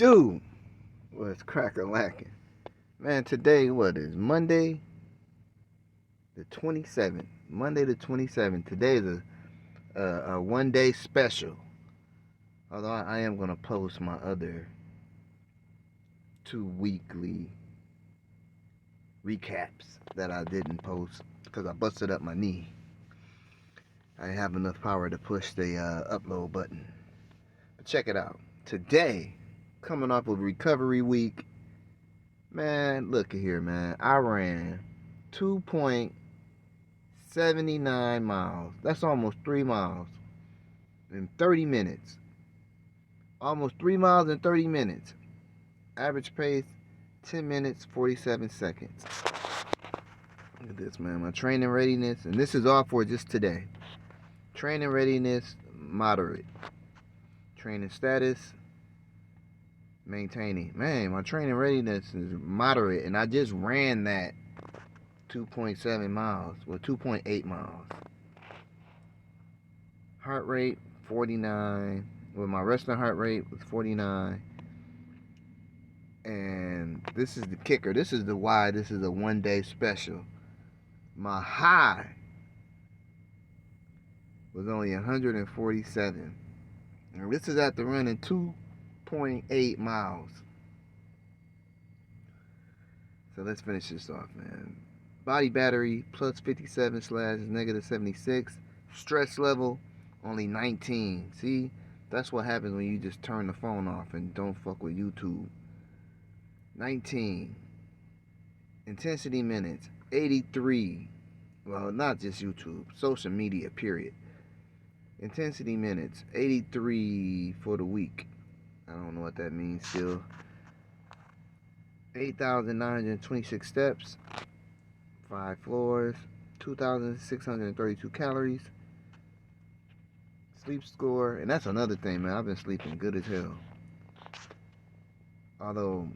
do? Was cracker lacking. Man, today, what is Monday the 27th? Monday the 27th. Today is a 1 day special. Although I am going to post my other 2 weekly recaps that I didn't post because I busted up my knee. I didn't have enough power to push the upload button. But check it out. Today, coming off of recovery week, man, look at here, man. I ran 2.79 miles. That's almost 3 miles in 30 minutes. Almost 3 miles in 30 minutes. Average pace, 10 minutes, 47 seconds. Look at this, man. My training readiness, and this is all for just today. Training readiness, moderate. Training status, maintaining. Man, my training readiness is moderate, and I just ran that 2.7 miles, well, 2.8 miles. Heart rate, 49. Well, my resting heart rate was 49. And this is the kicker. This is the why this is a 1 day special. My high was only 147. And this is after running 2.8 miles. So let's finish this off, man. Body battery plus 57 slash negative 76. Stress level only 19. See, that's what happens when you just turn the phone off and don't fuck with YouTube. 19. Intensity minutes 83. Well, not just YouTube, social media, period. Intensity minutes 83 for the week. I don't know what that means still. 8,926 steps, 5 floors, 2,632 calories. Sleep score, and that's another thing, man. I've been sleeping good as hell. Although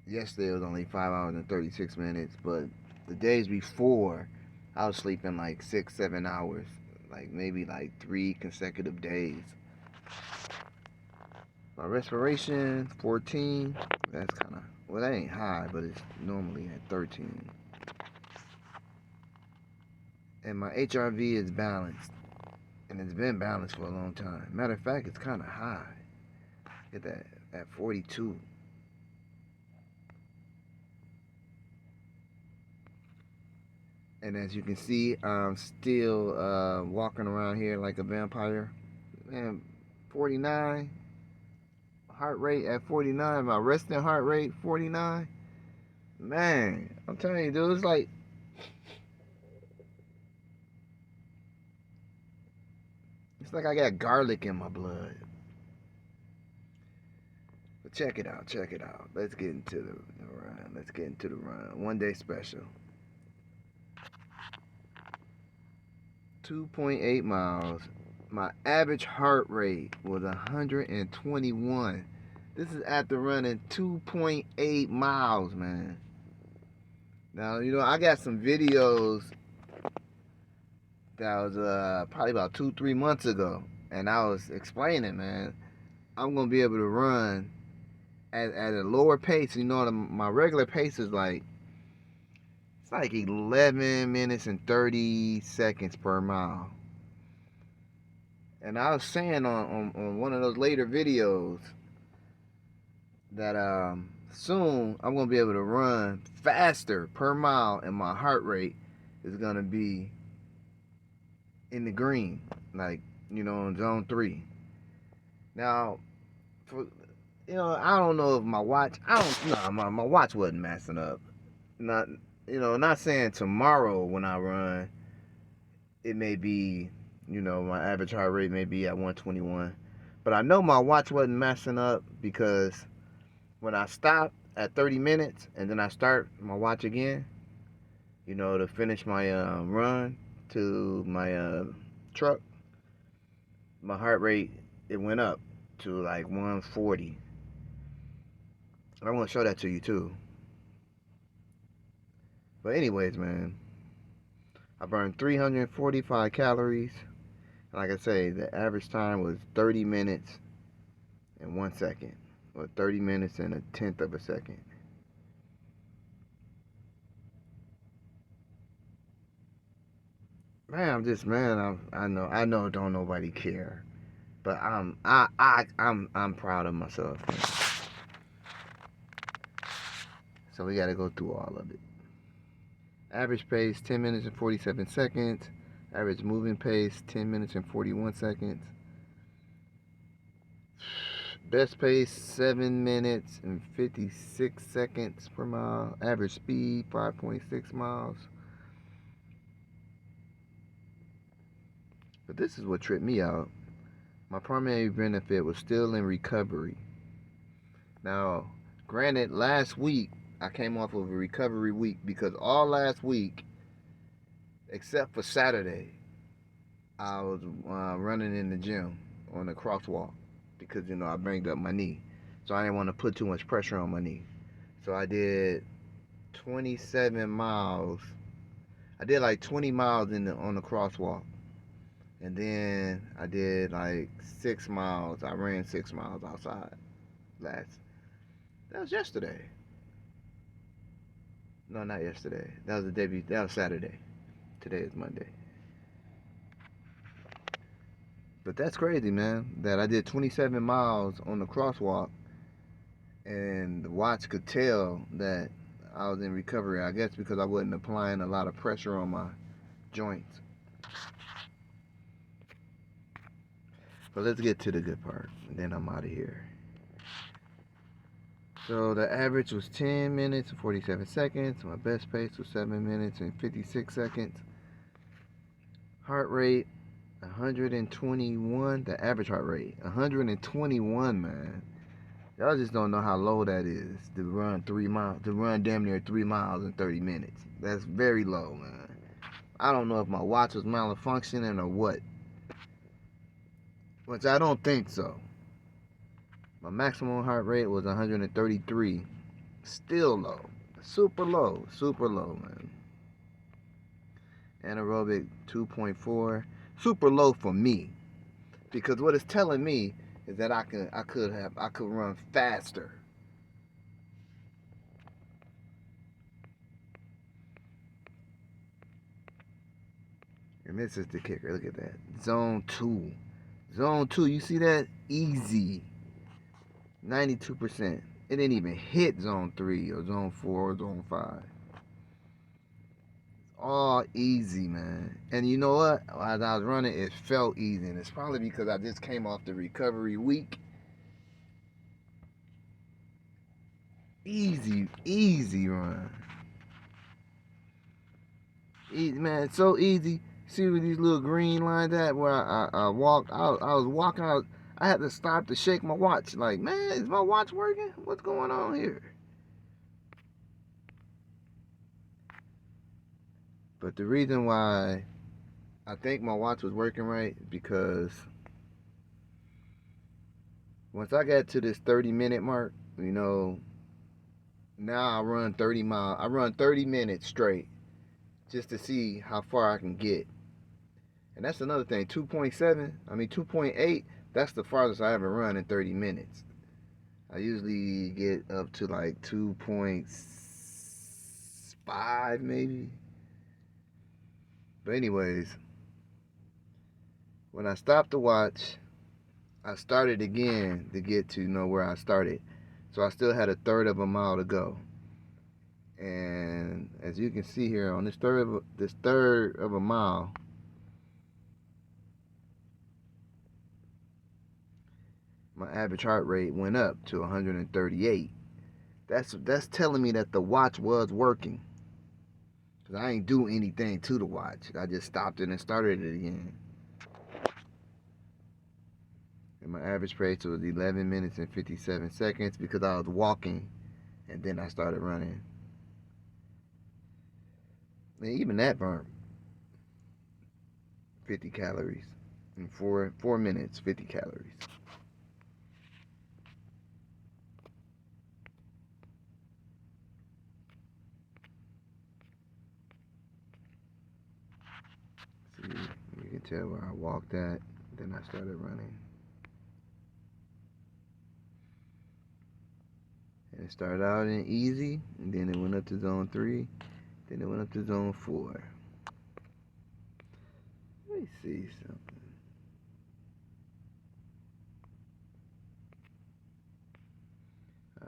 yesterday was only 5 hours and 36 minutes, but the days before, I was sleeping like 6, 7 hours. Like maybe like 3 consecutive days. My respiration, 14. That's kind of, well, that ain't high, but it's normally at 13. And my HRV is balanced. And it's been balanced for a long time. Matter of fact, it's kind of high. Get that at 42. And as you can see, I'm still walking around here like a vampire. Man, 49. Heart rate at 49. My resting heart rate, 49. Man, I'm telling you, dude, it's like... It's like I got garlic in my blood. But check it out, check it out. Let's get into the run. Let's get into the run. 1 day special. 2.8 miles. My average heart rate was 121. This is after running 2.8 miles, man. Now, you know, I got some videos that was probably about 2-3 months ago. And I was explaining, man, I'm going to be able to run at a lower pace. You know, my regular pace is like, it's like 11 minutes and 30 seconds per mile. And I was saying on one of those later videos that soon I'm going to be able to run faster per mile, and my heart rate is going to be in the green, like, you know, in zone 3. Now, for, you know, I don't know if my watch, my watch wasn't messing up. Not, you know, not saying tomorrow when I run, it may be, you know, my average heart rate may be at 121. But I know my watch wasn't messing up because when I stop at 30 minutes and then I start my watch again, you know, to finish my run to my truck, my heart rate, it went up to like 140. I want to show that to you too. But anyways, man, I burned 345 calories. Like I say, the average time was 30 minutes and 1 second. or 30 minutes and a tenth of a second. Man, I'm just man. I know. Don't nobody care, but I'm proud of myself. So we got to go through all of it. Average pace 10 minutes and 47 seconds. Average moving pace 10 minutes and 41 seconds. Best pace 7 minutes and 56 seconds per mile. Average speed 5.6 miles. But this is what tripped me out. My primary benefit was still in recovery. Now, granted, last week I came off of a recovery week because all last week, except for Saturday, I was running in the gym on the crosswalk because I banged up my knee, so I didn't want to put too much pressure on my knee. So I did 27 miles. I did like 20 miles on the crosswalk, and then I did like 6 miles. I ran 6 miles outside. That was yesterday. No, not yesterday. That was the day. That was Saturday. Today is Monday. But that's crazy, man. That I did 27 miles on the crosswalk, and the watch could tell that I was in recovery. I guess because I wasn't applying a lot of pressure on my joints. But let's get to the good part, and then I'm out of here. So the average was 10 minutes and 47 seconds. My best pace was 7 minutes and 56 seconds. Heart rate 121. The average heart rate 121, man. Y'all just don't know how low that is to run 3 miles, to run damn near 3 miles in 30 minutes. That's very low, man. I don't know if my watch was malfunctioning or what, which I don't think so. My maximum heart rate was 133. Still low. Super low, man. Anaerobic 2.4. Super low for me. Because what it's telling me is that I could run faster. And this is the kicker. Look at that. Zone 2. Zone 2, you see that? Easy. 92%. It didn't even hit zone 3 or zone 4 or zone 5. All easy, man. And you know what? As I was running, it felt easy. And it's probably because I just came off the recovery week. Easy run. Easy, man, it's so easy. See where these little green lines at where I walked out. I was walking out. I had to stop to shake my watch. Like, man, is my watch working? What's going on here? But the reason why I think my watch was working right because once I got to this 30-minute mark, now I run 30 miles. I run 30 minutes straight just to see how far I can get. And that's another thing. 2.8, that's the farthest I ever run in 30 minutes. I usually get up to like 2.5 maybe. But anyways, when I stopped the watch, I started again to get to where I started. So I still had a third of a mile to go. And as you can see here on this third of a mile, my average heart rate went up to 138. That's telling me that the watch was working. Cause I ain't do anything to the watch. I just stopped it and started it again. And my average pace was 11 minutes and 57 seconds because I was walking and then I started running. And even that burned 50 calories. In 4 minutes, 50 calories. See, you can tell where I walked at, then I started running. And it started out in easy, and then it went up to zone 3, then it went up to zone 4. Let me see something.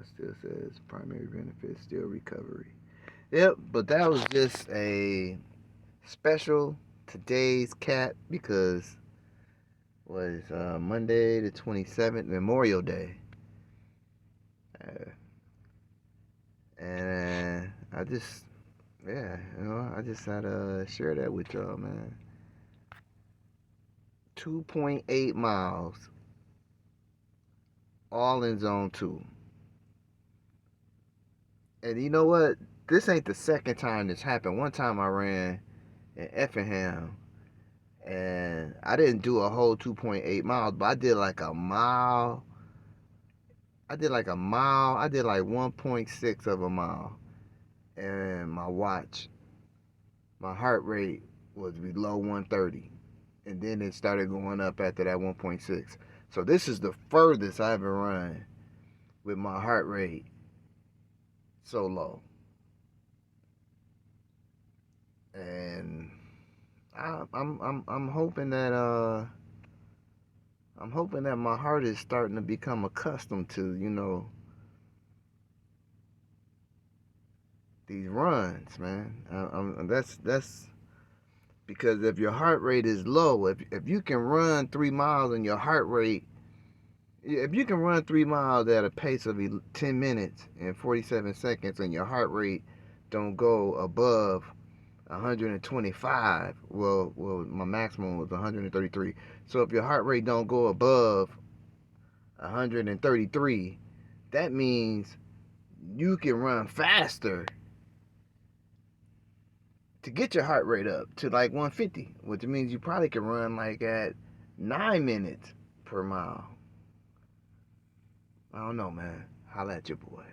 Still says primary benefit, still recovery. Yep, but that was just a special today's cat because was Monday the 27th, Memorial Day. And I just, yeah, I just had to share that with y'all, man. 2.8 miles, all in zone 2. And you know what? This ain't the second time this happened. One time I ran in Effingham, and I didn't do a whole 2.8 miles, but I did like a mile. I did like 1.6 of a mile. And my heart rate was below 130. And then it started going up after that 1.6. So this is the furthest I ever run with my heart rate so low. And I'm hoping that my heart is starting to become accustomed to, these runs, man. That's because if your heart rate is low, if you can run 3 miles and your heart rate, if you can run 3 miles at a pace of 10 minutes and 47 seconds and your heart rate don't go above 125, well, my maximum was 133. So if your heart rate don't go above 133, that means you can run faster to get your heart rate up to like 150, which means you probably can run like at 9 minutes per mile. I don't know, man. Holla at your boy.